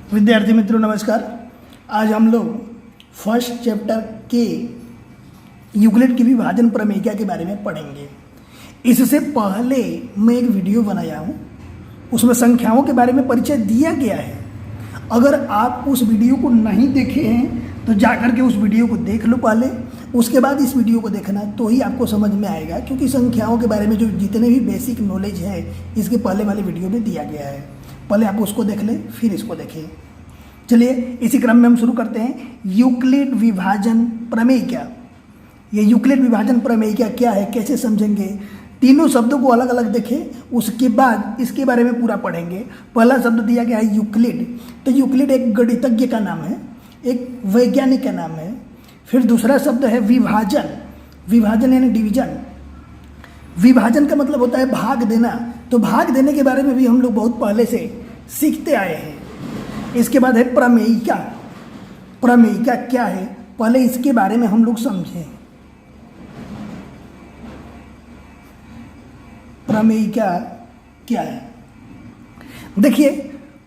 विद्यार्थी मित्रों नमस्कार। आज हम लोग फर्स्ट चैप्टर के यूक्लिड की विभाजन प्रमेयिका के बारे में पढ़ेंगे। इससे पहले मैं एक वीडियो बनाया हूँ, उसमें संख्याओं के बारे में परिचय दिया गया है। अगर आप उस वीडियो को नहीं देखे हैं तो जाकर के उस वीडियो को देख लो पहले, उसके बाद इस वीडियो को देखना, तो ही आपको समझ में आएगा। क्योंकि संख्याओं के बारे में जो जितने भी बेसिक नॉलेज है इसके पहले वाले वीडियो में दिया गया है। पहले आप उसको देख लें फिर इसको देखें। चलिए इसी क्रम में हम शुरू करते हैं। यूक्लिड विभाजन प्रमेयिका। ये यूक्लिड विभाजन प्रमेयिका क्या है, कैसे समझेंगे, तीनों शब्दों को अलग अलग देखें, उसके बाद इसके बारे में पूरा पढ़ेंगे। पहला शब्द दिया गया है यूक्लिड। तो यूक्लिड एक गणितज्ञ का नाम है, एक वैज्ञानिक का नाम है। फिर दूसरा शब्द है विभाजन। विभाजन यानी डिवीजन। विभाजन का मतलब होता है भाग देना। तो भाग देने के बारे में भी हम लोग बहुत पहले से सीखते आए हैं। इसके बाद है प्रमेयिका। प्रमेयिका क्या है, पहले इसके बारे में हम लोग समझें। प्रमेयिका क्या है, देखिए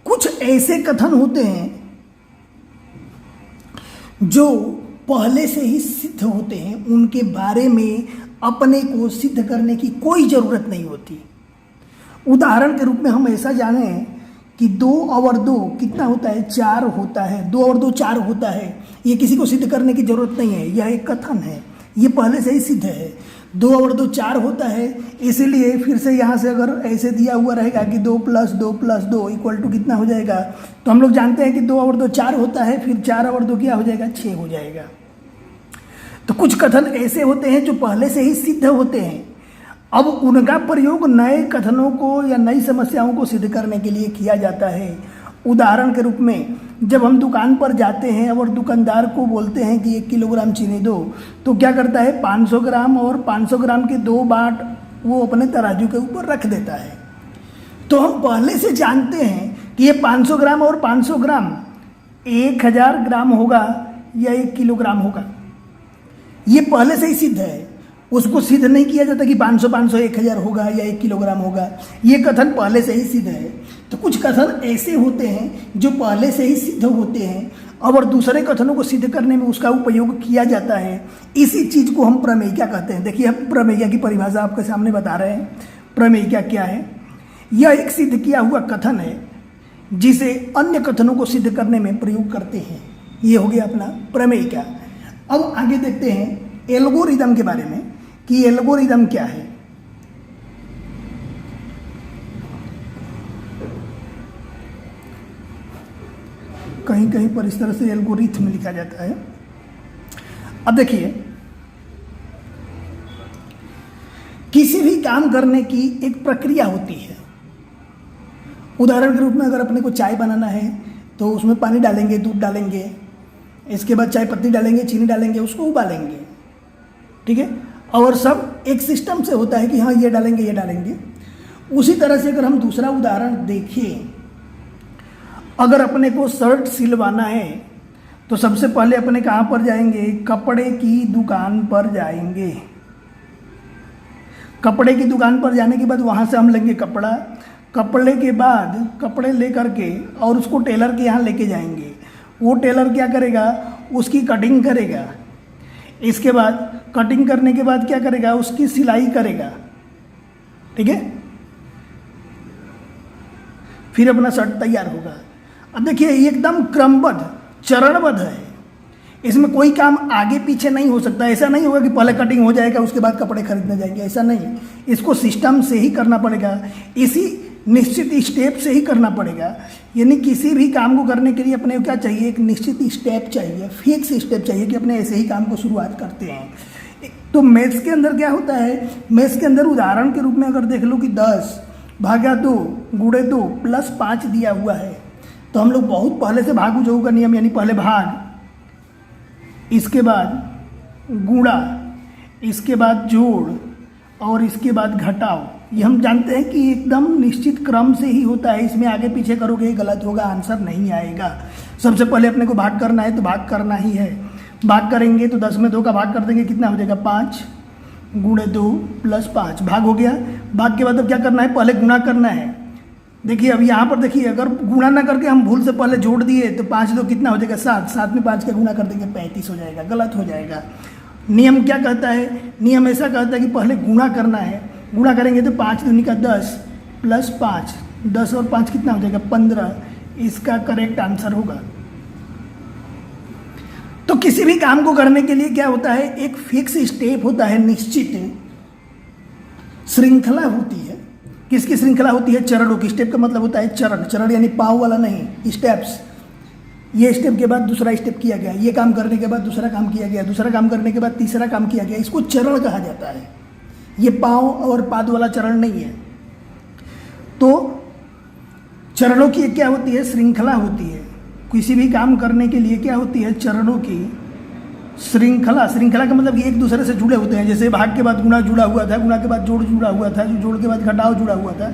कुछ ऐसे कथन होते हैं जो पहले से ही सिद्ध होते हैं, उनके बारे में अपने को सिद्ध करने की कोई ज़रूरत नहीं होती। उदाहरण के रूप में हम ऐसा जाने कि 2 और 2 कितना होता है, 4 होता है। 2 और 2 4 होता है। ये किसी को सिद्ध करने की ज़रूरत नहीं है, यह एक कथन है, ये पहले से ही सिद्ध है। 2 और 2 4 होता है, इसीलिए फिर से यहाँ से अगर ऐसे दिया हुआ रहेगा कि 2 + 2 + 2 = कितना हो जाएगा, तो हम लोग जानते हैं कि 2 और 2 4 होता है, फिर 4 और 2 क्या हो जाएगा, 6 हो जाएगा। तो कुछ कथन ऐसे होते हैं जो पहले से ही सिद्ध होते हैं। अब उनका प्रयोग नए कथनों को या नई समस्याओं को सिद्ध करने के लिए किया जाता है। उदाहरण के रूप में जब हम दुकान पर जाते हैं और दुकानदार को बोलते हैं कि 1 किलोग्राम चीनी दो, तो क्या करता है, 500 ग्राम और 500 ग्राम के 2 बाट वो अपने तराजू के ऊपर रख देता है। तो हम पहले से जानते हैं कि ये 500 ग्राम और 500 ग्राम 1000 ग्राम होगा या 1 किलोग्राम होगा। ये पहले से ही सिद्ध है, उसको सिद्ध नहीं किया जाता कि 500 500 1000 होगा या 1 किलोग्राम होगा। ये कथन पहले से ही सिद्ध है। तो कुछ कथन ऐसे होते हैं जो पहले से ही सिद्ध होते हैं और दूसरे कथनों को सिद्ध करने में उसका उपयोग किया जाता है। इसी चीज़ को हम प्रमेयिका कहते हैं। देखिए हम प्रमेयिका की परिभाषा आपके सामने बता रहे हैं। प्रमेयिका क्या है, यह एक सिद्ध किया हुआ कथन है जिसे अन्य कथनों को सिद्ध करने में प्रयोग करते हैं। ये हो गया अपना प्रमेयिका। अब आगे देखते हैं एल्गोरिदम के बारे में कि एल्गोरिदम क्या है। कहीं कहीं पर इस तरह से एल्गोरिथम लिखा जाता है। अब देखिए किसी भी काम करने की एक प्रक्रिया होती है। उदाहरण के रूप में अगर अपने को चाय बनाना है तो उसमें पानी डालेंगे, दूध डालेंगे, इसके बाद चाय पत्ती डालेंगे, चीनी डालेंगे, उसको उबालेंगे, ठीक है। और सब एक सिस्टम से होता है कि हाँ ये डालेंगे ये डालेंगे। उसी तरह से अगर हम दूसरा उदाहरण देखें, अगर अपने को शर्ट सिलवाना है तो सबसे पहले अपने कहाँ पर जाएंगे, कपड़े की दुकान पर जाएंगे। कपड़े की दुकान पर जाने के बाद वहाँ से हम लेंगे कपड़ा। कपड़े के बाद कपड़े ले करके और उसको टेलर के यहाँ लेके जाएंगे। वो टेलर क्या करेगा, उसकी कटिंग करेगा। इसके बाद कटिंग करने के बाद क्या करेगा, उसकी सिलाई करेगा, ठीक है। फिर अपना शर्ट तैयार होगा। अब देखिए ये एकदम क्रमबद्ध चरणबद्ध है, इसमें कोई काम आगे पीछे नहीं हो सकता। ऐसा नहीं होगा कि पहले कटिंग हो जाएगा उसके बाद कपड़े खरीदने जाएंगे, ऐसा नहीं। इसको सिस्टम से ही करना पड़ेगा, इसी निश्चित स्टेप से ही करना पड़ेगा। यानी किसी भी काम को करने के लिए अपने को क्या चाहिए, एक निश्चित स्टेप चाहिए, फिक्स स्टेप चाहिए कि अपने ऐसे ही काम को शुरुआत करते हैं। तो मैथ्स के अंदर क्या होता है, मैथ्स के अंदर उदाहरण के रूप में अगर देख लो कि 10 भागा 2 गुणे 2 + 5 दिया हुआ है, तो हम लोग बहुत पहले से भाग जोड़ का नियम, यानी पहले भाग, इसके बाद गुणा, इसके बाद जोड़ और इसके बाद घटाओ। ये हम जानते हैं कि एकदम निश्चित क्रम से ही होता है। इसमें आगे पीछे करोगे गलत होगा, आंसर नहीं आएगा। सबसे पहले अपने को भाग करना है तो भाग करना ही है। भाग करेंगे तो 10 में 2 का भाग कर देंगे, कितना हो जाएगा, 5 गुणे 2 + 5, भाग हो गया। भाग के बाद अब क्या करना है, पहले गुणा करना है। देखिए अब यहाँ पर देखिए, अगर गुणा ना करके हम भूल से पहले जोड़ दिए तो 5 दो कितना हो जाएगा 7, 7 में 5 का गुणा कर देंगे 35 हो जाएगा, गलत हो जाएगा। नियम क्या कहता है? नियम ऐसा कहता है कि पहले गुणा करना है, गुणा करेंगे तो 5 दूनी का 10 प्लस 5, 10 और 5 कितना हो जाएगा 15, इसका करेक्ट आंसर होगा। तो किसी भी काम को करने के लिए क्या होता है, एक फिक्स स्टेप होता है, निश्चित श्रृंखला होती है। किसकी श्रृंखला होती है? चरणों की। स्टेप का मतलब होता है चरण, चरण यानी पाव वाला नहीं, स्टेप्स। ये स्टेप के बाद दूसरा स्टेप किया गया, ये काम करने के बाद दूसरा काम किया गया, दूसरा काम करने के बाद तीसरा काम किया गया, इसको चरण कहा जाता है। ये पाव और पाद वाला चरण नहीं है। तो चरणों की क्या होती है? श्रृंखला होती है। किसी भी काम करने के लिए क्या होती है? चरणों की श्रृंखला। श्रृंखला का मतलब कि एक दूसरे से जुड़े होते हैं। जैसे भाग के बाद गुणा जुड़ा हुआ था, गुणा के बाद जोड़ जुड़ा हुआ था, जो जोड़ के बाद घटाव जुड़ा हुआ था।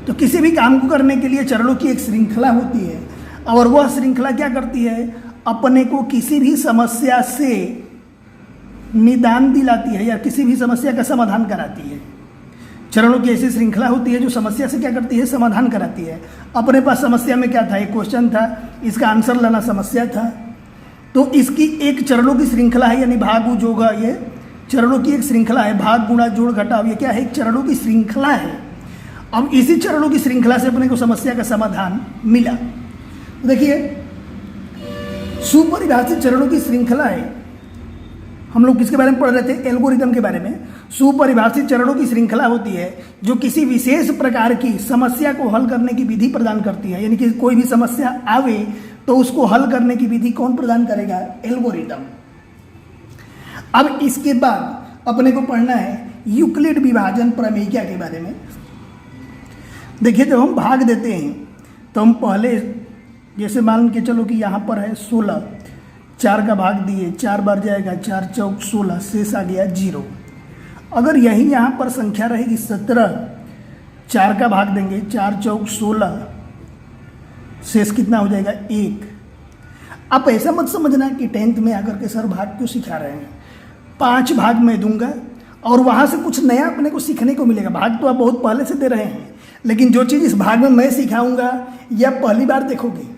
तो किसी भी काम को करने के लिए चरणों की एक श्रृंखला होती है, और वह श्रृंखला क्या करती है? अपने को किसी भी समस्या से निदान दिलाती है या किसी भी समस्या का समाधान कराती है। चरणों की ऐसी श्रृंखला होती है जो समस्या से क्या करती है? समाधान कराती है। अपने पास समस्या में क्या था? एक क्वेश्चन था, इसका आंसर लाना समस्या था। तो इसकी एक चरणों की श्रृंखला है, यानी भाग जोग, ये चरणों की एक श्रृंखला है। भाग गुणा जोड़ घटाव, ये क्या है? एक चरणों की श्रृंखला है। अब इसी चरणों की श्रृंखला से अपने को समस्या का समाधान मिला। देखिए सुपरिभाषित चरणों की श्रृंखला है। हम लोग किसके बारे में पढ़ रहे थे? एल्गोरिदम के बारे में। सुपरिभाषित चरणों की श्रृंखला होती है जो किसी विशेष प्रकार की समस्या को हल करने की विधि प्रदान करती है। यानी कि कोई भी समस्या आवे तो उसको हल करने की विधि कौन प्रदान करेगा? एल्गोरिदम। अब इसके बाद अपने को पढ़ना है यूक्लिड विभाजन प्रमेयिका के बारे में। देखिए जब हम भाग देते हैं तो हम पहले, जैसे मान के चलो कि यहाँ पर है 16, 4 का भाग दिए, 4 बार जाएगा, 4 चौक 16, शेष आ गया 0। अगर यही यहाँ पर संख्या रहेगी 17, 4 का भाग देंगे, 4 चौक 16, शेष कितना हो जाएगा 1। आप ऐसा मत समझना कि 10th में आकर के सर भाग क्यों सिखा रहे हैं। 5 भाग मैं दूंगा और वहाँ से कुछ नया अपने को सीखने को मिलेगा। भाग तो आप बहुत पहले से दे रहे हैं, लेकिन जो चीज़ इस भाग में मैं सिखाऊंगा यह पहली बार देखोगे।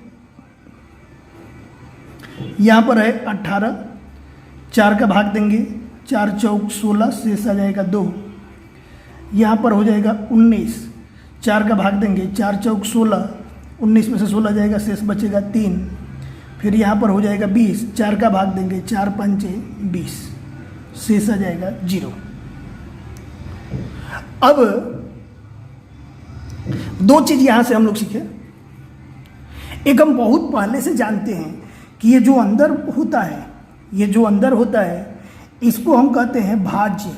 यहाँ पर है 18, 4 का भाग देंगे, 4 चौक 16, शेष आ जाएगा 2। यहाँ पर हो जाएगा 19, 4 का भाग देंगे, 4 चौक 16, 19 में से 16 जाएगा, शेष बचेगा 3। फिर यहाँ पर हो जाएगा 20, 4 का भाग देंगे, 4 पंचे 20, शेष आ जाएगा 0। अब 2 चीज़ यहाँ से हम लोग सीखे। एक हम बहुत पहले से जानते हैं कि ये जो अंदर होता है, ये जो अंदर होता है इसको हम कहते हैं भाज्य।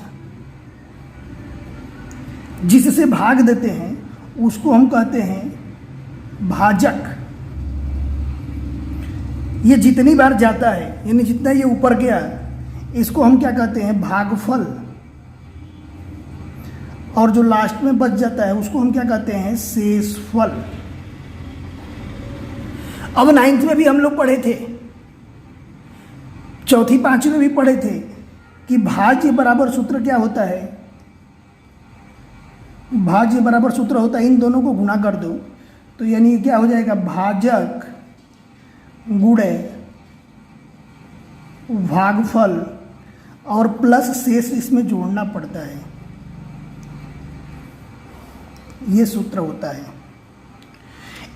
जिससे भाग देते हैं उसको हम कहते हैं भाजक। ये जितनी बार जाता है यानी जितना ये ऊपर गया इसको हम क्या कहते हैं? भागफल। और जो लास्ट में बच जाता है उसको हम क्या कहते हैं? शेषफल। अब 9th में भी हम लोग पढ़े थे, 4th 5वीं में भी पढ़े थे कि भाज्य बराबर सूत्र क्या होता है? भाज्य बराबर सूत्र होता है इन दोनों को गुणा कर दो तो यानी क्या हो जाएगा? भाजक गुणे भागफल और प्लस शेष इसमें जोड़ना पड़ता है। ये सूत्र होता है।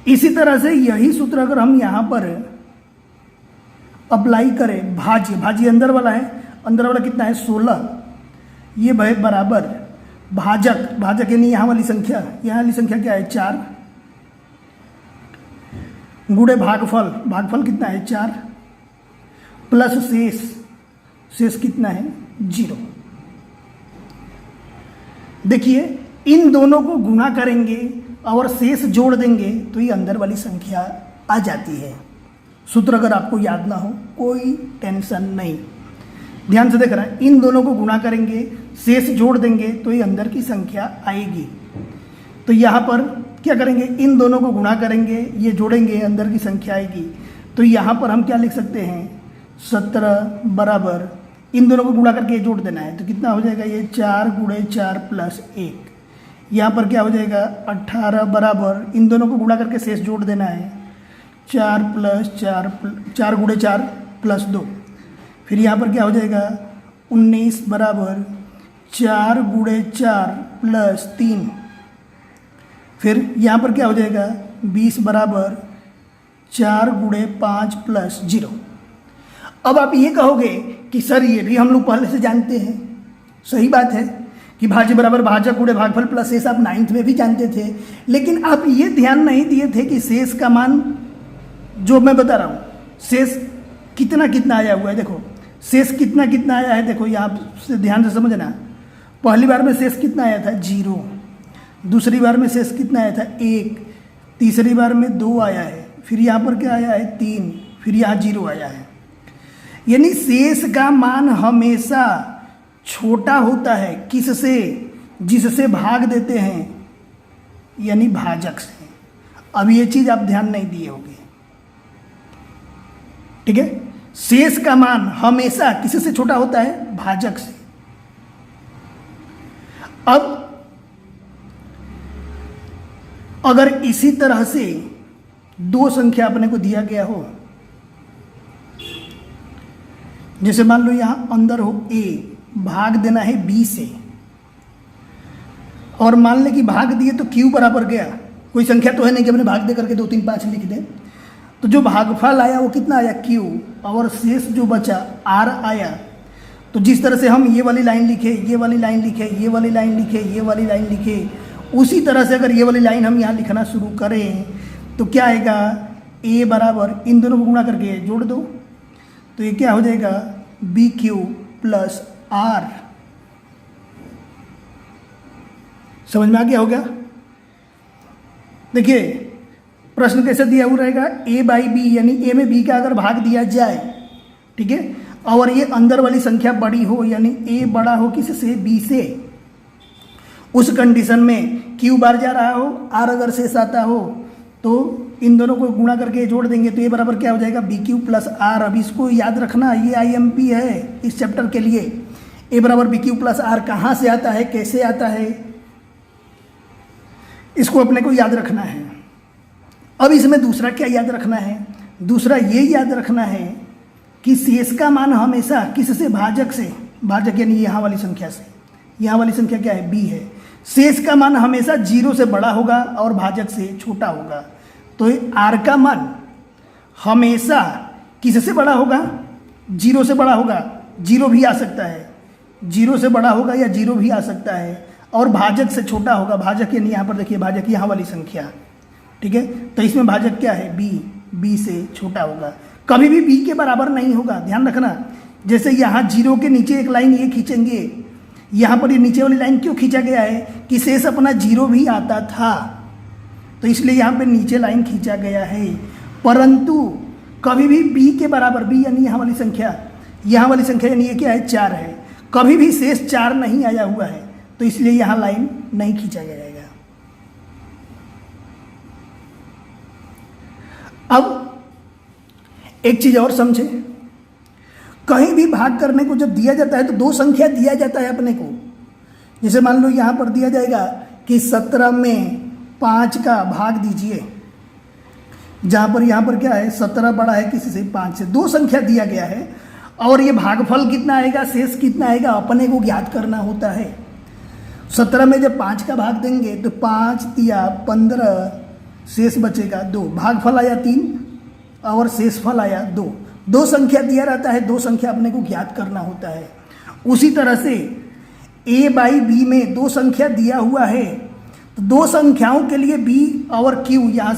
इसी तरह से यही सूत्र अगर हम यहाँ पर अप्लाई करें, भाज्य, भाज्य अंदर वाला है, अंदर वाला कितना है? 16। ये बराबर भाजक, भाजक यानी यहाँ वाली संख्या, यहाँ वाली संख्या क्या है? 4 गुणे भागफल, भागफल कितना है? 4 प्लस शेष, शेष कितना है? 0। देखिए इन दोनों को गुणा करेंगे और शेष जोड़ देंगे तो ये अंदर वाली संख्या आ जाती है। सूत्र अगर आपको याद ना हो कोई टेंशन नहीं, ध्यान से देख रहा है। इन दोनों को गुणा करेंगे, शेष जोड़ देंगे तो ये अंदर की संख्या आएगी। तो यहाँ पर क्या करेंगे? इन दोनों को गुणा करेंगे, ये जोड़ेंगे, अंदर की संख्या आएगी। तो यहाँ पर हम क्या लिख सकते हैं? 17 बराबर, इन दोनों को गुणा करके ये जोड़ देना है तो कितना हो जाएगा? ये 4 गुणे 4 प्लस 1, यहाँ पर क्या हो जाएगा 18 बराबर, इन दोनों को गुणा करके शेष जोड़ देना है, 4 + 4 4 गुणे 4 + 2। फिर यहाँ पर क्या हो जाएगा 19 बराबर 4 गुणे 4 + 3। फिर यहाँ पर क्या हो जाएगा 20 बराबर 4 गुणे 5 + 0। अब आप ये कहोगे कि सर ये भी हम लोग पहले से जानते हैं, सही बात है कि भाज्य बराबर भाजक गुणे भागफल प्लस शेष आप 9th में भी जानते थे, लेकिन आप ये ध्यान नहीं दिए थे कि शेष का मान जो मैं बता रहा हूँ, शेष कितना कितना आया हुआ है। देखो शेष कितना कितना आया है, देखो यहाँ से ध्यान से समझना। पहली बार में शेष कितना आया था 0, दूसरी बार में शेष कितना आया था 1, तीसरी बार में 2 आया है, फिर यहाँ पर क्या आया है 3, फिर यहाँ 0 आया है। यानी शेष का मान हमेशा छोटा होता है किससे, जिससे भाग देते हैं, यानी भाजक से। अब ये चीज आप ध्यान नहीं दिए होंगे, ठीक है। शेष का मान हमेशा किससे छोटा होता है, भाजक से। अब अगर इसी तरह से दो संख्या अपने को दिया गया हो, जैसे मान लो यहां अंदर हो a, भाग देना है b से, और मान ले कि भाग दिए तो q बराबर गया, कोई संख्या तो है नहीं कि अपने भाग दे करके 2 3 5 लिख दे, तो जो भागफल आया वो कितना आया q, और शेष जो बचा r आया। तो जिस तरह से हम ये वाली लाइन लिखे, ये वाली लाइन लिखे, ये वाली लाइन लिखे, ये वाली लाइन लिखे, उसी तरह से अगर ये वाली लाइन हम यहाँ लिखना शुरू करें तो क्या आएगा, a बराबर इन दोनों को गुणा करके जोड़ दो, तो ये क्या हो जाएगा BQ प्लस R। समझ में आ गया होगा। देखिए प्रश्न कैसे दिया हुआ रहेगा, a बाई बी, यानी a में b का अगर भाग दिया जाए, ठीक है, और ये अंदर वाली संख्या बड़ी हो, यानी a बड़ा हो किससे, b से, उस कंडीशन में q बार जा रहा हो, r अगर शेष आता हो, तो इन दोनों को गुणा करके जोड़ देंगे तो ये बराबर क्या हो जाएगा BQ प्लस R। अब इसको याद रखना, ये IMP है इस चैप्टर के लिए। a बराबर BQ प्लस R कहाँ से आता है, कैसे आता है, इसको अपने को याद रखना है। अब इसमें दूसरा क्या याद रखना है, दूसरा ये याद रखना है कि शेष का मान हमेशा किससे, भाजक से, भाजक यानी यहाँ वाली संख्या से, यहाँ वाली संख्या क्या है b है, शेष का मान हमेशा 0 से बड़ा होगा और भाजक से छोटा होगा। तो r का मान हमेशा किससे बड़ा होगा, 0 से बड़ा होगा, 0 भी आ सकता है, 0 से बड़ा होगा या 0 भी आ सकता है, और भाजक से छोटा होगा। भाजक यानी यहाँ पर देखिए भाजक यहाँ वाली संख्या, ठीक है, तो इसमें भाजक क्या है b से छोटा होगा, कभी भी b के बराबर नहीं होगा, ध्यान रखना। जैसे यहाँ 0 के नीचे एक लाइन ये खींचेंगे, यहाँ पर ये नीचे वाली लाइन क्यों खींचा गया है कि शेष अपना 0 भी आता था, तो इसलिए यहाँ पे नीचे लाइन खींचा गया है। परंतु कभी भी b के बराबर, b यानी यहाँ वाली संख्या, यानी ये क्या है 4 है, कभी भी शेष 4 नहीं आया हुआ है, तो इसलिए यहाँ लाइन नहीं खींचा जाएगा। अब एक चीज और समझे, कहीं भी भाग करने को जब दिया जाता है तो दो संख्या दिया जाता है अपने को। जैसे मान लो यहाँ पर दिया जाएगा कि 17 में 5 का भाग दीजिए, जहाँ पर यहाँ पर क्या है 17 बड़ा है किसी से, 5 से, दो संख्या दिया गया है, और ये भागफल कितना आएगा, शेष कितना आएगा, अपने को ज्ञात करना होता है। 17 में जब 5 का भाग देंगे तो 5 तिया 15, शेष बचेगा 2, भागफल आया 3 और शेषफल आया 2। दो संख्या दिया रहता है, दो संख्या अपने को ज्ञात करना होता है। उसी तरह से a बाई बी में दो संख्या दिया हुआ है, तो दो संख्याओं के लिए b और q, यहाँ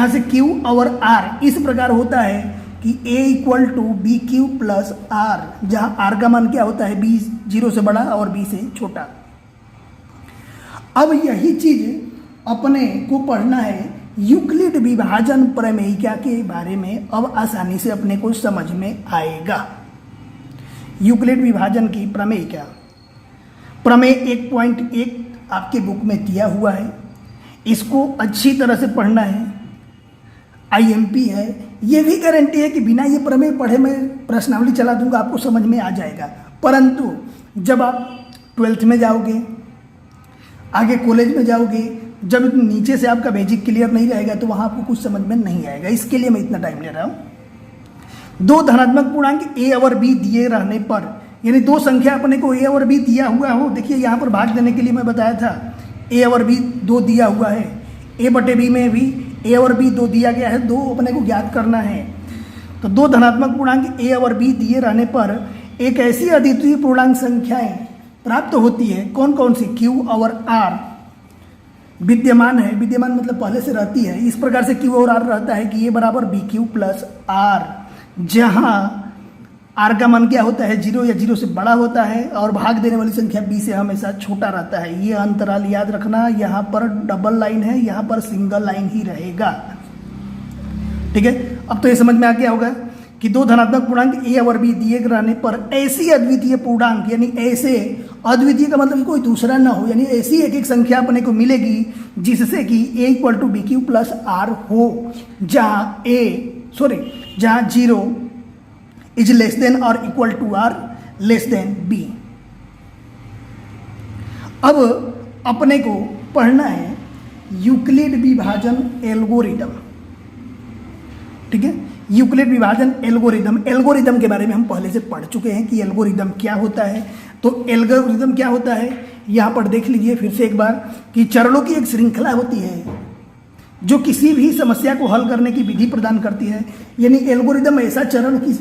से q और r इस प्रकार होता है कि a equal to B Q plus r, जहाँ r का मान क्या होता है, b 0 से बड़ा और b से छोटा। अब यही चीज अपने को पढ़ना है यूक्लिड विभाजन प्रमेयिका के बारे में, अब आसानी से अपने को समझ में आएगा। यूक्लिड विभाजन की प्रमेयिका, प्रमेय 1.1 आपके बुक में दिया हुआ है, इसको अच्छी तरह से पढ़ना है, IMP है। ये भी गारंटी है कि बिना ये प्रमेय पढ़े मैं प्रश्नावली चला दूंगा, आपको समझ में आ जाएगा। परंतु जब आप 12th में जाओगे, आगे कॉलेज में जाओगे, जब नीचे से आपका बेसिक क्लियर नहीं रहेगा तो वहाँ आपको कुछ समझ में नहीं आएगा। इसके लिए मैं इतना टाइम ले रहा हूँ। दो धनात्मक पूर्णांक ए और बी दिए रहने पर, यानी दो संख्या अपने को ए और बी दिया हुआ हो, देखिए यहाँ पर भाग देने के लिए मैं बताया था ए और बी दो दिया हुआ है, ए बटे बी में भी ए और बी दो दिया गया है, दो अपने को ज्ञात करना है। तो दो धनात्मक पूर्णांक ए और बी दिए रहने पर एक ऐसी अद्वितीय पूर्णांक संख्याएं प्राप्त होती है, कौन कौन सी, क्यू और आर विद्यमान है। विद्यमान मतलब पहले से रहती है। इस प्रकार से क्यू और आर रहता है कि ए बराबर बी क्यू प्लस आर, जहाँ आर का मान क्या होता है, 0 या 0 से बड़ा होता है और भाग देने वाली संख्या बी से हमेशा छोटा रहता है। ये अंतराल याद रखना, यहाँ पर डबल लाइन है, यहाँ पर सिंगल लाइन ही रहेगा। ठीक है, अब तो ये समझ में आ गया होगा कि दो धनात्मक पूर्णांक ए और बी दिए रहने पर ऐसी अद्वितीय पूर्णांक, यानी ऐसे अद्वितीय का मतलब कोई दूसरा ना हो, यानी ऐसी एक एक संख्या अपने को मिलेगी जिससे कि A equal to B Q plus R हो, जहाँ जहाँ 0 इज लेस देन और equal to R less than B. अब अपने को पढ़ना है यूक्लिड विभाजन एल्गोरिदम। ठीक है, यूक्लिड विभाजन एल्गोरिदम, एल्गोरिदम के बारे में हम पहले से पढ़ चुके हैं कि एल्गोरिदम क्या होता है। तो एल्गोरिदम क्या होता है यहाँ पर देख लीजिए फिर से एक बार कि चरणों की एक श्रृंखला होती है जो किसी भी समस्या को हल करने की विधि प्रदान करती है। यानी एल्गोरिदम ऐसा चरण की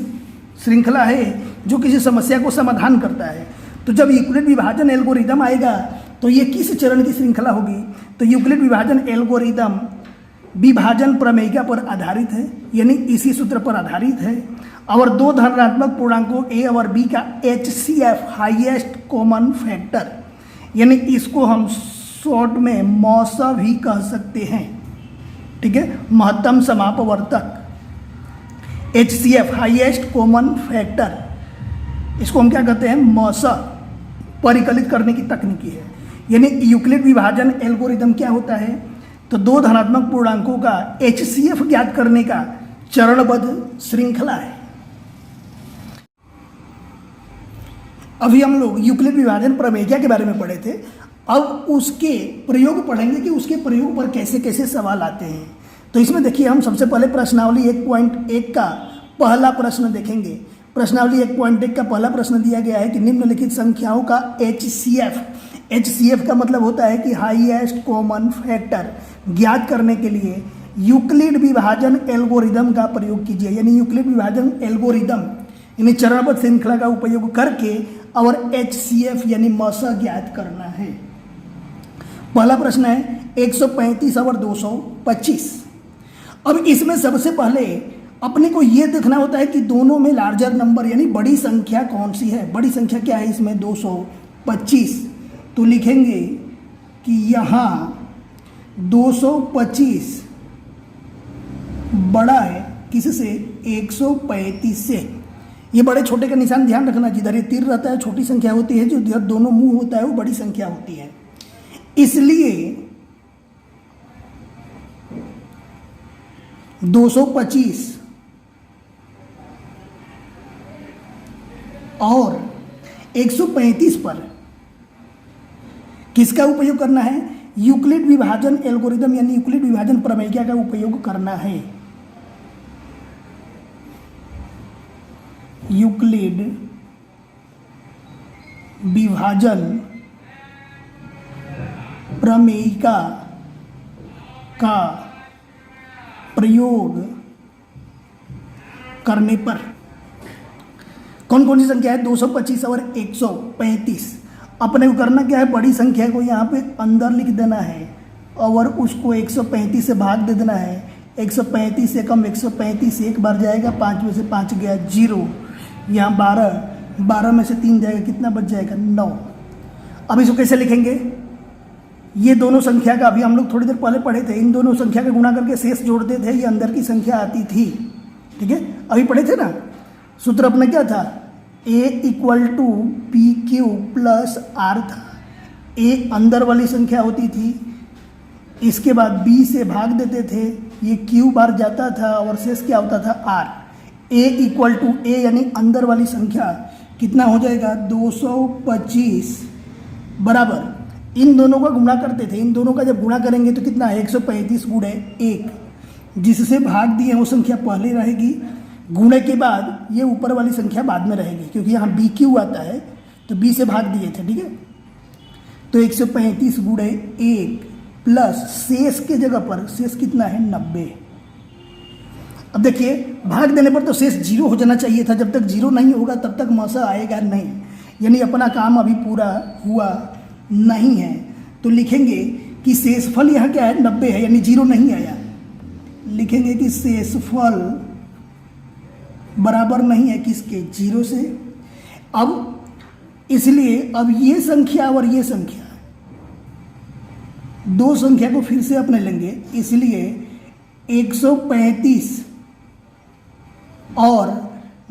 श्रृंखला है जो किसी समस्या को समाधान करता है। तो जब यूक्लिड विभाजन एल्गोरिदम आएगा तो ये किस चरण की श्रृंखला होगी, तो यूक्लिड विभाजन एल्गोरिदम विभाजन प्रमेयिका पर आधारित है, यानी इसी सूत्र पर आधारित है। और दो धनात्मक पूर्णांकों ए और बी का HCF हाईएस्ट कॉमन फैक्टर, यानी इसको हम शॉर्ट में मौसा भी कह सकते हैं। ठीक है, महत्तम समापवर्तक HCF हाईएस्ट कॉमन फैक्टर, इसको हम क्या कहते हैं, मौसा परिकलित करने की तकनीकी है। यानी यूक्लिड विभाजन एल्गोरिदम क्या होता है, तो दो धनात्मक पूर्णांकों का HCF ज्ञात करने का चरणबद्ध श्रृंखला है। अभी हम लोग यूक्लिड विभाजन प्रमेयिका के बारे में पढ़े थे, अब उसके प्रयोग पढ़ेंगे कि उसके प्रयोग पर कैसे कैसे सवाल आते हैं। तो इसमें देखिए हम सबसे पहले प्रश्नावली 1.1 का पहला प्रश्न देखेंगे। प्रश्नावली 1.1 का पहला प्रश्न दिया गया है कि निम्नलिखित संख्याओं का HCF का मतलब होता है कि हाईएस्ट कॉमन फैक्टर ज्ञात करने के लिए यूक्लिड विभाजन एल्गोरिदम का प्रयोग कीजिए। यानी यूक्लिड विभाजन एल्गोरिदम यानी चरणबद्ध श्रृंखला का उपयोग करके और HCF यानी मौसा ज्ञात करना है। पहला प्रश्न है 135 और 225। अब इसमें सबसे पहले अपने को यह देखना होता है कि दोनों में लार्जर नंबर यानी बड़ी संख्या कौन सी है। बड़ी संख्या क्या है इसमें, 225। तो लिखेंगे कि यहाँ 225 बड़ा है किससे, 135 से। ये बड़े छोटे का निशान ध्यान रखना, जिधर ये तीर रहता है छोटी संख्या होती है, जो जिधर दोनों मुंह होता है वो बड़ी संख्या होती है। इसलिए 225 और 135 पर किसका उपयोग करना है, यूक्लिड विभाजन एल्गोरिदम यानी यूक्लिड विभाजन प्रमेयिका का उपयोग करना है। यूक्लिड विभाजन प्रमेयिका का प्रयोग करने पर कौन कौन सी संख्या है, 225 और 135। अपने को करना क्या है, बड़ी संख्या को यहाँ पे अंदर लिख देना है और उसको 135 से भाग दे देना है। 135 से कम 135 एक बार जाएगा, 5 में से 5 गया 0, यहाँ 12 में से 3 जाएगा, कितना बच जाएगा 9। अब इसको कैसे लिखेंगे, ये दोनों संख्या का अभी हम लोग थोड़ी देर पहले पढ़े थे, इन दोनों संख्या का गुणा करके शेष जोड़ते थे, ये अंदर की संख्या आती थी। ठीक है, अभी पढ़े थे ना, सूत्र अपना क्या था, A equal to P Q plus R था। A अंदर वाली संख्या होती थी, इसके बाद B से भाग देते थे, ये Q बार जाता था और शेष क्या होता था R। A equal to A यानी अंदर वाली संख्या कितना हो जाएगा, 225 बराबर इन दोनों का गुणा करते थे, इन दोनों का जब गुणा करेंगे तो कितना है 135 गुणे 1, जिससे भाग दिए वो संख्या पहले रहेगी, गुणे के बाद ये ऊपर वाली संख्या बाद में रहेगी, क्योंकि यहाँ बी क्यू आता है तो बी से भाग दिए थे, ठीक है। तो 135 गुणे 1 प्लस शेष के जगह पर शेष कितना है 90। अब देखिए भाग देने पर तो शेष 0 हो जाना चाहिए था, जब तक 0 नहीं होगा तब तक मौसा आएगा नहीं, यानी अपना काम अभी पूरा हुआ नहीं है। तो लिखेंगे कि शेषफल यहाँ क्या है 90 है, यानी 0 नहीं आया। लिखेंगे कि शेषफल बराबर नहीं है किसके 0 से। अब इसलिए अब ये संख्या और ये संख्या दो संख्या को फिर से अपने लेंगे, इसलिए 135 और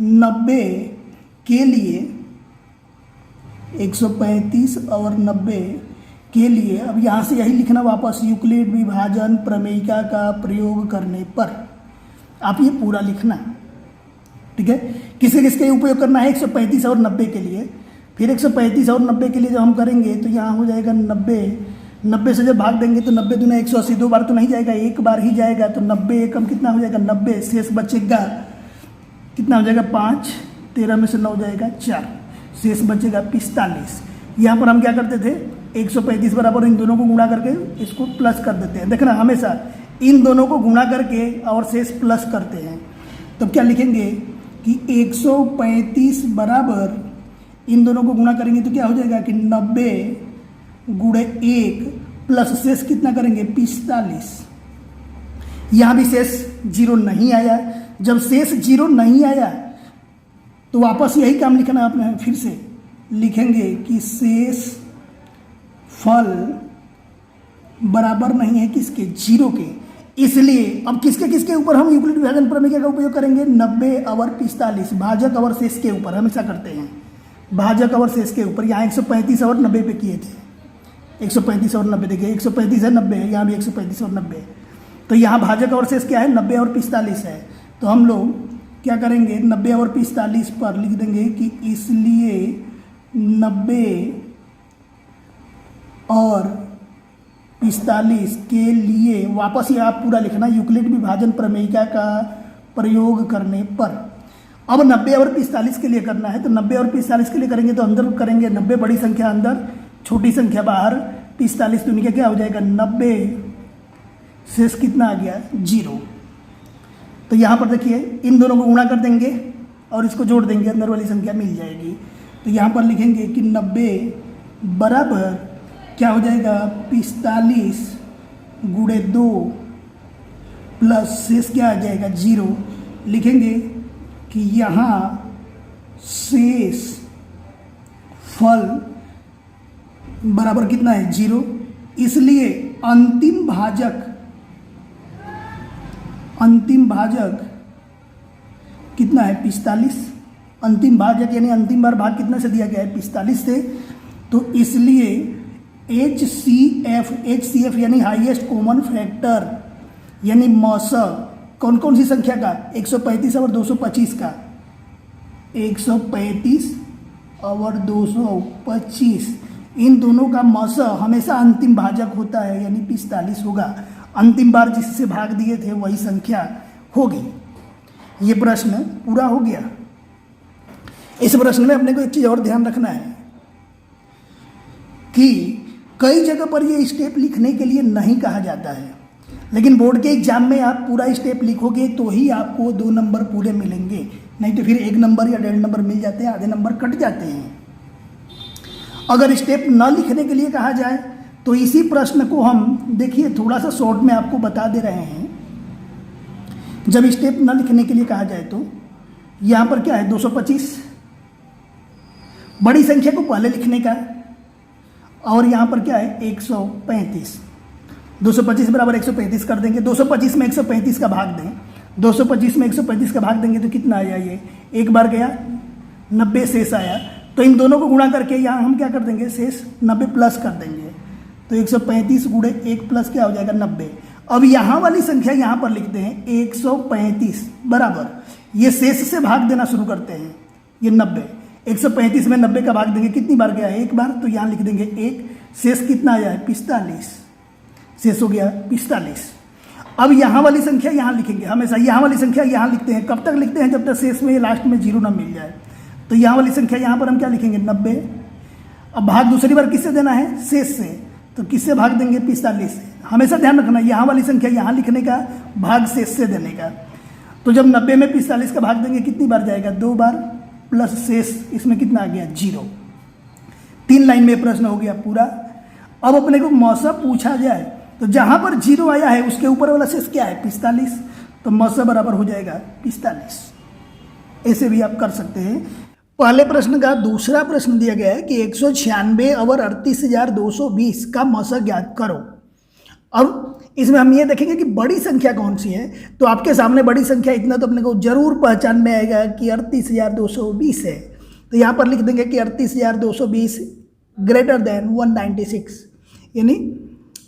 90 के लिए 135 और 90 के लिए अब यहाँ से यही लिखना वापस, यूक्लिड विभाजन प्रमेयिका का प्रयोग करने पर आप ये पूरा लिखना, ठीक है। किसके किसके उपयोग करना है 135 और 90 के लिए, फिर 135 और 90 के लिए जब हम करेंगे तो यहाँ हो जाएगा 90 से जब भाग देंगे तो 90 दूना 180, 2 बार तो नहीं जाएगा, एक बार ही जाएगा, तो 90 एकम कितना हो जाएगा 90, शेष बचेगा कितना हो जाएगा 5, 13 में से 9 जाएगा 4, शेष बचेगा 45। यहाँ पर हम क्या करते थे 135 बराबर इन दोनों को गुणा करके इसको प्लस कर देते हैं, देखना हमेशा इन दोनों को गुणा करके और शेष प्लस करते हैं। तब क्या लिखेंगे कि 135 बराबर इन दोनों को गुणा करेंगे तो क्या हो जाएगा कि 90 गुणे 1 प्लस शेष कितना करेंगे 45। यहाँ भी शेष 0 नहीं आया, जब शेष 0 नहीं आया तो वापस यही काम लिखना है आपने, फिर से लिखेंगे कि शेष फल बराबर नहीं है किसके 0 के। इसलिए अब किसके किसके ऊपर हम यूक्लिड विभाजन प्रमेय का उपयोग करेंगे 90 और 45, भाजक और शेष के ऊपर हमेशा करते हैं, भाजक और शेष के ऊपर। यहाँ 135 और 90 पे किए थे, 135 और 90, देखिए 135 है 90 है, यहाँ भी 135 और 90, तो यहाँ भाजक और शेष क्या है 90 और 45 है। तो हम लोग क्या करेंगे 90 और 45 पर लिख देंगे कि इसलिए 90 और 45 के लिए, वापस ये आप पूरा लिखना, यूक्लिड विभाजन प्रमेयिका का प्रयोग करने पर। अब 90 और 45 के लिए करना है, तो 90 और 45 के लिए करेंगे तो अंदर करेंगे 90 बड़ी संख्या अंदर, छोटी संख्या बाहर, 45 दुनिया क्या हो जाएगा 90, शेष कितना आ गया 0। तो यहाँ पर देखिए इन दोनों को गुणा कर देंगे और इसको जोड़ देंगे, अंदर वाली संख्या मिल जाएगी। तो यहाँ पर लिखेंगे कि 90 बराबर क्या हो जाएगा 45 गुणे 2 प्लस शेष क्या आ जाएगा 0। लिखेंगे कि यहाँ शेष फल बराबर कितना है 0, इसलिए अंतिम भाजक कितना है 45। अंतिम भाजक यानी अंतिम बार भाग कितना से दिया गया है 45 से, तो इसलिए HCF यानी हाईएस्ट कॉमन फैक्टर यानी मौसा कौन कौन सी संख्या का 135 और 225 का, 135 और 225 इन दोनों का मौसा हमेशा अंतिम भाजक होता है, यानी 45 होगा। अंतिम बार जिससे भाग दिए थे वही संख्या होगी। ये प्रश्न पूरा हो गया। इस प्रश्न में अपने को एक चीज़ और ध्यान रखना है कि कई जगह पर ये स्टेप लिखने के लिए नहीं कहा जाता है, लेकिन बोर्ड के एग्जाम में आप पूरा स्टेप लिखोगे तो ही आपको 2 नंबर पूरे मिलेंगे, नहीं तो फिर 1 नंबर या 1.5 नंबर मिल जाते हैं, आधे नंबर कट जाते हैं। अगर स्टेप न लिखने के लिए कहा जाए तो इसी प्रश्न को हम देखिए थोड़ा सा शॉर्ट में आपको बता दे रहे हैं। जब स्टेप न लिखने के लिए कहा जाए तो यहाँ पर क्या है 225 बड़ी संख्या को पहले लिखने का, और यहाँ पर क्या है 135। 225 बराबर 135 कर देंगे, 225 में 135 का भाग दें, 225 में 135 का भाग देंगे तो कितना आया, ये एक बार गया 90 शेष आया। तो इन दोनों को गुणा करके यहाँ हम क्या कर देंगे शेष 90 प्लस कर देंगे, तो 135 गुणे 1 प्लस क्या हो जाएगा 90। अब यहाँ वाली संख्या यहाँ पर लिखते हैं 135 बराबर, ये शेष से भाग देना शुरू करते हैं, ये 90, 135 में 90 का भाग देंगे कितनी बार गया है 1 बार, तो यहाँ लिख देंगे 1, शेष कितना आया है 45, शेष हो गया 45। अब यहाँ वाली संख्या यहाँ लिखेंगे, हमेशा यहाँ वाली संख्या यहाँ लिखते हैं। कब तक लिखते हैं? जब तक शेष में लास्ट में जीरो ना मिल जाए। तो यहाँ वाली संख्या यहाँ पर हम क्या लिखेंगे 90। अब भाग दूसरी बार किससे देना है? शेष से। तो किससे भाग देंगे? 45 से। हमेशा ध्यान रखना यहाँ वाली संख्या यहाँ लिखने का, भाग शेष से देने का। तो जब 90 में 45 का भाग देंगे कितनी बार जाएगा? 2 बार, प्लस शेष इसमें कितना आ गया? 0। 3 लाइन में प्रश्न हो गया पूरा। अब अपने को मौसा पूछा जाए तो जहां पर 0 आया है उसके ऊपर वाला शेष क्या है? 45। तो मौसा बराबर हो जाएगा 45। ऐसे भी आप कर सकते हैं। पहले प्रश्न का दूसरा प्रश्न दिया गया है कि 196 और 38,220 का मौसा ज्ञात करो। अब इसमें हम ये देखेंगे कि बड़ी संख्या कौन सी है। तो आपके सामने बड़ी संख्या इतना तो अपने को जरूर पहचान में आएगा कि 38,220 है। तो यहाँ पर लिख देंगे कि 38,220 ग्रेटर देन 196, यानी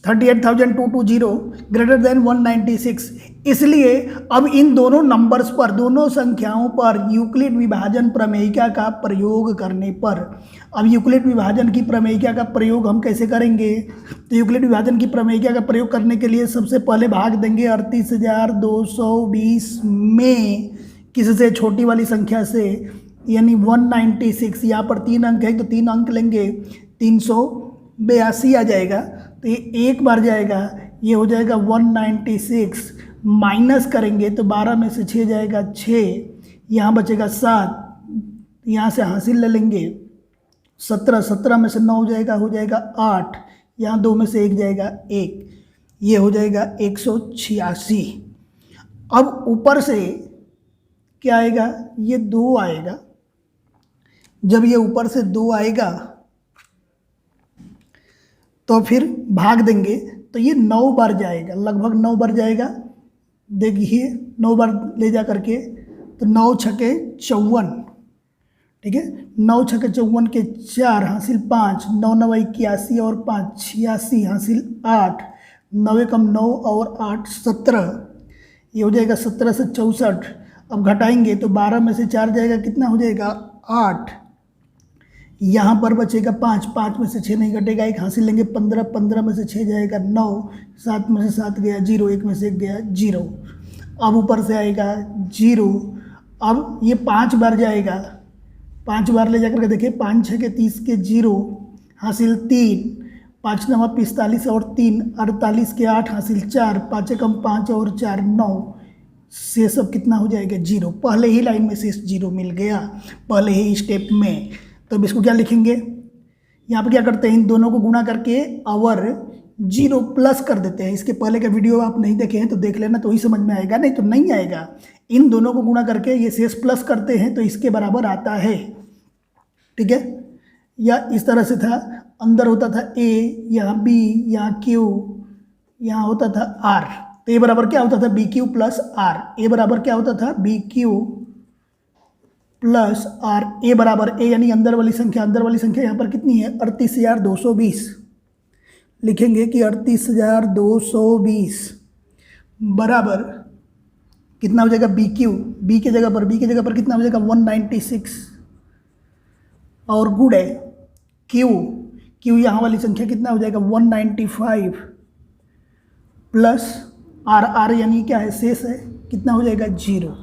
38,220 ग्रेटर देन 196। इसलिए अब इन दोनों नंबर्स पर, दोनों संख्याओं पर यूक्लिड विभाजन प्रमेयिका का प्रयोग करने पर, अब यूक्लिड विभाजन की प्रमेयिका का प्रयोग हम कैसे करेंगे? तो यूक्लिड विभाजन की प्रमेयिका का प्रयोग करने के लिए सबसे पहले भाग देंगे 38,220 में किससे? छोटी वाली संख्या से, यानी 196। यहाँ पर 3 अंक है तो 3 अंक लेंगे, 382 आ जाएगा। तो ये एक बार जाएगा, ये हो जाएगा 196, माइनस करेंगे तो 12 में से 6 जाएगा 6, यहाँ बचेगा 7, यहाँ से हासिल ले लेंगे 17, 17 में से 9 हो जाएगा 8, यहाँ 2 में से 1 जाएगा 1, ये हो जाएगा 186। अब ऊपर से क्या आएगा? ये 2 आएगा। जब ये ऊपर से 2 आएगा तो फिर भाग देंगे तो ये 9 बार जाएगा, लगभग 9 बार जाएगा। देखिए 9 बार ले जा करके तो 9 छके 54, ठीक है। 9 छके 54 के 4 हासिल 5, 9 9 81 और 5 86 हासिल 8, 9 कम 9 और 8 17, ये हो जाएगा 17 से 64। अब घटाएंगे तो 12 में से 4 जाएगा, कितना हो जाएगा? 8। यहाँ पर बचेगा 5, 5 में से 6 नहीं घटेगा, 1 हासिल लेंगे 15, 15 में से 6 जाएगा 9, 7 में से 7 गया 0, 1 में से 1 गया 0। अब ऊपर से आएगा 0। अब ये 5 बार जाएगा, 5 बार ले जाकर के देखिए, 5 6 के 30 के 0 हासिल 3, 5 9 45 और 3 48 के 8 हासिल 4, 5 कम 5 और 4 9, शेष अब कितना हो जाएगा? 0। पहले ही लाइन में शेष 0 मिल गया, पहले ही स्टेप में। तो अब इसको क्या लिखेंगे? यहाँ पर क्या करते हैं? इन दोनों को गुणा करके और 0 प्लस कर देते हैं। इसके पहले का वीडियो आप नहीं देखे हैं तो देख लेना, तो ही समझ में आएगा, नहीं तो नहीं आएगा। इन दोनों को गुणा करके ये शेष प्लस करते हैं तो इसके बराबर आता है, ठीक है। या इस तरह से था, अंदर होता था A, यहाँ B, यहाँ Q, यहाँ होता था R। तो A बराबर क्या होता था? BQ plus R। A बराबर क्या होता था? BQ plus R। A बराबर A यानी अंदर वाली संख्या, अंदर वाली संख्या यहाँ पर कितनी है? 38,220। लिखेंगे कि 38,220 बराबर कितना हो जाएगा? BQ। B की जगह पर कितना हो जाएगा? 196 और गुड है Q यहाँ वाली संख्या कितना हो जाएगा? 195 प्लस R यानी क्या है? शेष है, कितना हो जाएगा? 0।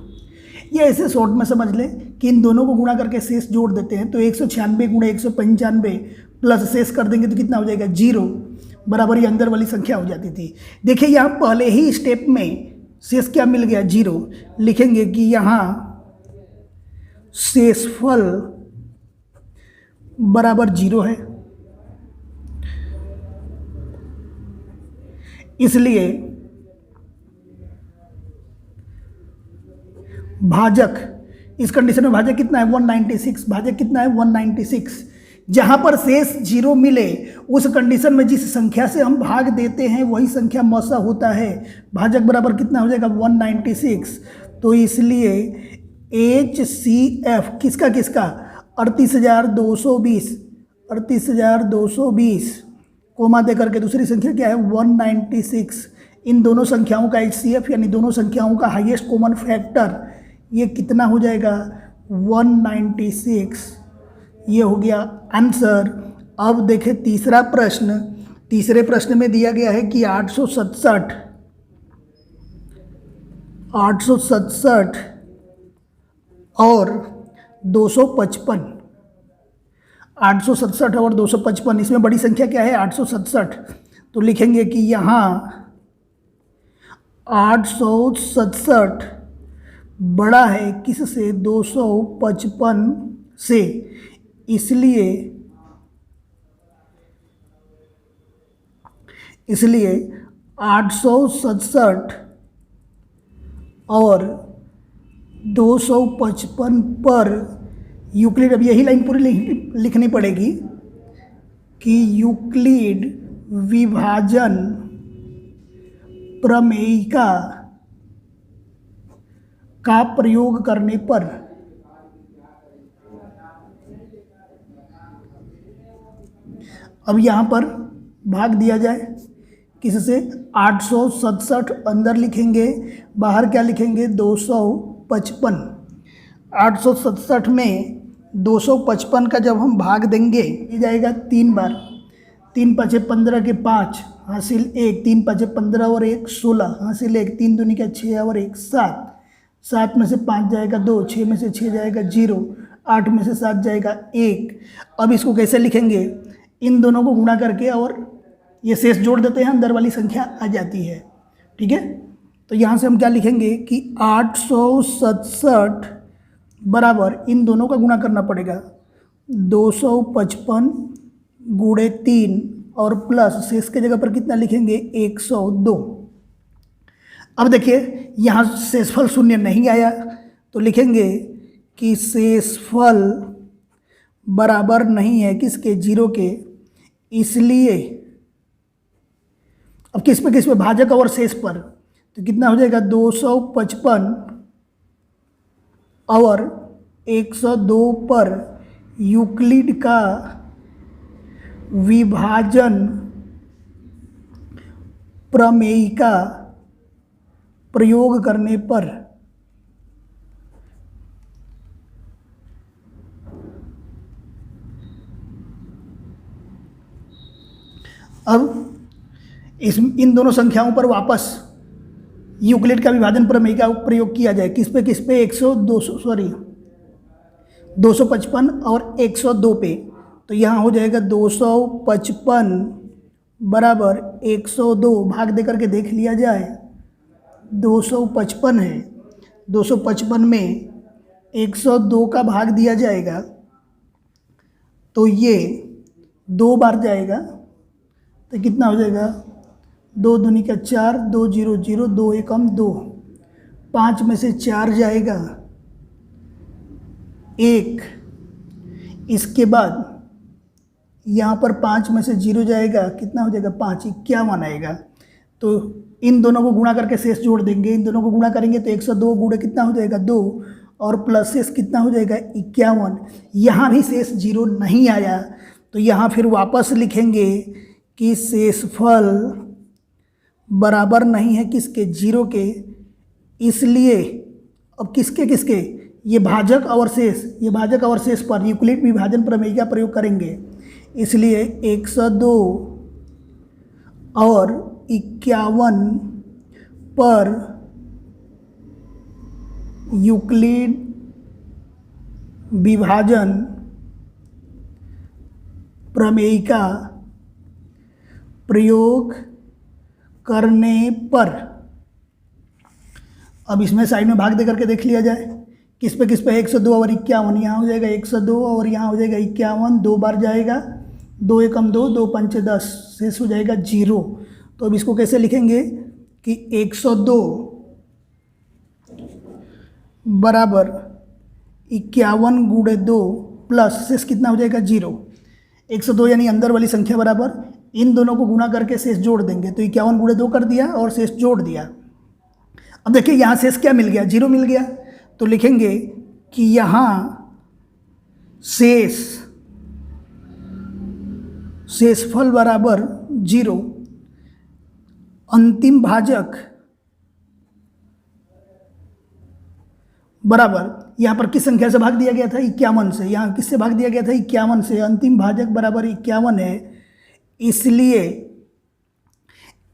ये ऐसे शॉर्ट में समझ लें कि इन दोनों को गुणा करके शेष जोड़ देते हैं तो 196 गुणे 195 प्लस शेष कर देंगे तो कितना हो जाएगा? 0 बराबर ये अंदर वाली संख्या हो जाती थी। देखिए यहाँ पहले ही स्टेप में शेष क्या मिल गया? 0। लिखेंगे कि यहाँ शेषफल बराबर 0 है, इसलिए भाजक, इस कंडीशन में भाजक कितना है? 196। भाजक कितना है? 196। जहां पर शेष 0 मिले उस कंडीशन में जिस संख्या से हम भाग देते हैं वही संख्या मौसा होता है। भाजक बराबर कितना हो जाएगा? 196। तो इसलिए HCF किसका 38,220 कोमा दे करके दूसरी संख्या क्या है? 196। इन दोनों संख्याओं का HCF यानी दोनों संख्याओं का हाईएस्ट कॉमन फैक्टर ये कितना हो जाएगा? 196। ये हो गया आंसर। अब देखें तीसरा प्रश्न। तीसरे प्रश्न में दिया गया है कि 867 और 255, 867 और 255, इसमें बड़ी संख्या क्या है 867। तो लिखेंगे कि यहाँ 867 बड़ा है किससे, 255 से, इसलिए 867 और 255 पर यूक्लिड, अब यही लाइन पूरी लिखनी पड़ेगी कि यूक्लिड विभाजन प्रमेयिका का प्रयोग करने पर अब यहाँ पर भाग दिया जाए किससे, 867 अंदर लिखेंगे, बाहर क्या लिखेंगे 255। 867 में 255 का जब हम भाग देंगे ये जाएगा 3 बार, 3 5 15 के 5 हासिल 1, 3 5 15 और 1 16 हासिल 1, 3 दूनी का 6 और 1 7, 7 में से 5 जाएगा 2, 6 में से 6 जाएगा 0, 8 में से 7 जाएगा 1। अब इसको कैसे लिखेंगे, इन दोनों को गुणा करके और ये शेष जोड़ देते हैं, अंदर वाली संख्या आ जाती है। ठीक है, तो यहाँ से हम क्या लिखेंगे कि 867 बराबर इन दोनों का गुणा करना पड़ेगा, 255 गुणे 3 और प्लस शेष के जगह पर कितना लिखेंगे 102। अब देखिए यहाँ शेषफल शून्य नहीं आया तो लिखेंगे कि शेषफल बराबर नहीं है किसके, 0 के, इसलिए अब किस पे भाजक और शेष पर, तो कितना हो जाएगा 255 और 102 पर यूक्लिड का विभाजन प्रमेयिका प्रयोग करने पर अब इन दोनों संख्याओं पर वापस यूक्लिड का विभाजन प्रमेय का प्रयोग किया जाए। किस पे 255 और 102 पे। तो यहाँ हो जाएगा 255 बराबर 102, भाग दे करके देख लिया जाए, 255 है, 255 में 102 का भाग दिया जाएगा तो ये 2 बार जाएगा, तो कितना हो जाएगा 2 दूनी का 4, 2 0 0, 2 एकम 2, 5 में से 4 जाएगा 1, इसके बाद यहाँ पर 5 में से 0 जाएगा, कितना हो जाएगा 5, 51 आएगा। तो इन दोनों को गुणा करके शेष जोड़ देंगे, इन दोनों को गुणा करेंगे तो 102 गुणे कितना हो जाएगा 2 और प्लस शेष कितना हो जाएगा 51। यहाँ भी शेष 0 नहीं आया तो यहाँ फिर वापस लिखेंगे कि शेषफल बराबर नहीं है किसके, 0 के, इसलिए अब किसके ये भाजक और शेष, ये भाजक और शेष पर यूक्लिड विभाजन प्रमेय का प्रयोग करेंगे, इसलिए 102 और 51 पर यूक्लिड विभाजन प्रमेय का प्रयोग करने पर, अब इसमें साइड में भाग दे करके देख लिया जाए, किस पे 102 और 51, यहाँ हो जाएगा 102 और यहाँ हो जाएगा 51, 2 बार जाएगा, 2 एकम 2, 2 पंचे 10, शेष हो जाएगा 0। तो अब इसको कैसे लिखेंगे कि 102 बराबर 51 गुणे 2 प्लस शेष कितना हो जाएगा 0। 102 यानी अंदर वाली संख्या बराबर इन दोनों को गुणा करके शेष जोड़ देंगे, तो 51 गुणे 2 कर दिया और शेष जोड़ दिया। अब देखिए यहाँ शेष क्या मिल गया, 0 मिल गया, तो लिखेंगे कि यहाँ शेषफल बराबर 0, अंतिम भाजक बराबर यहाँ पर किस संख्या से भाग दिया गया था 51 से, यहाँ किससे भाग दिया गया था 51 से, अंतिम भाजक बराबर 51 है। इसलिए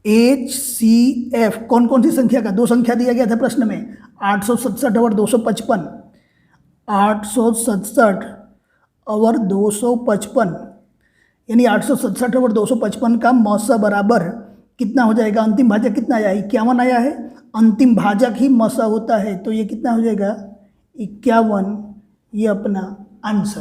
HCF कौन कौन सी संख्या का, दो संख्या दिया गया था प्रश्न में, 867 और 255, 867 और 255, यानी 867 और 255 का मौसा बराबर कितना हो जाएगा, अंतिम भाजक कितना आया 51 आया है, अंतिम भाजक ही मौसा होता है, तो ये कितना हो जाएगा 51, ये अपना आंसर।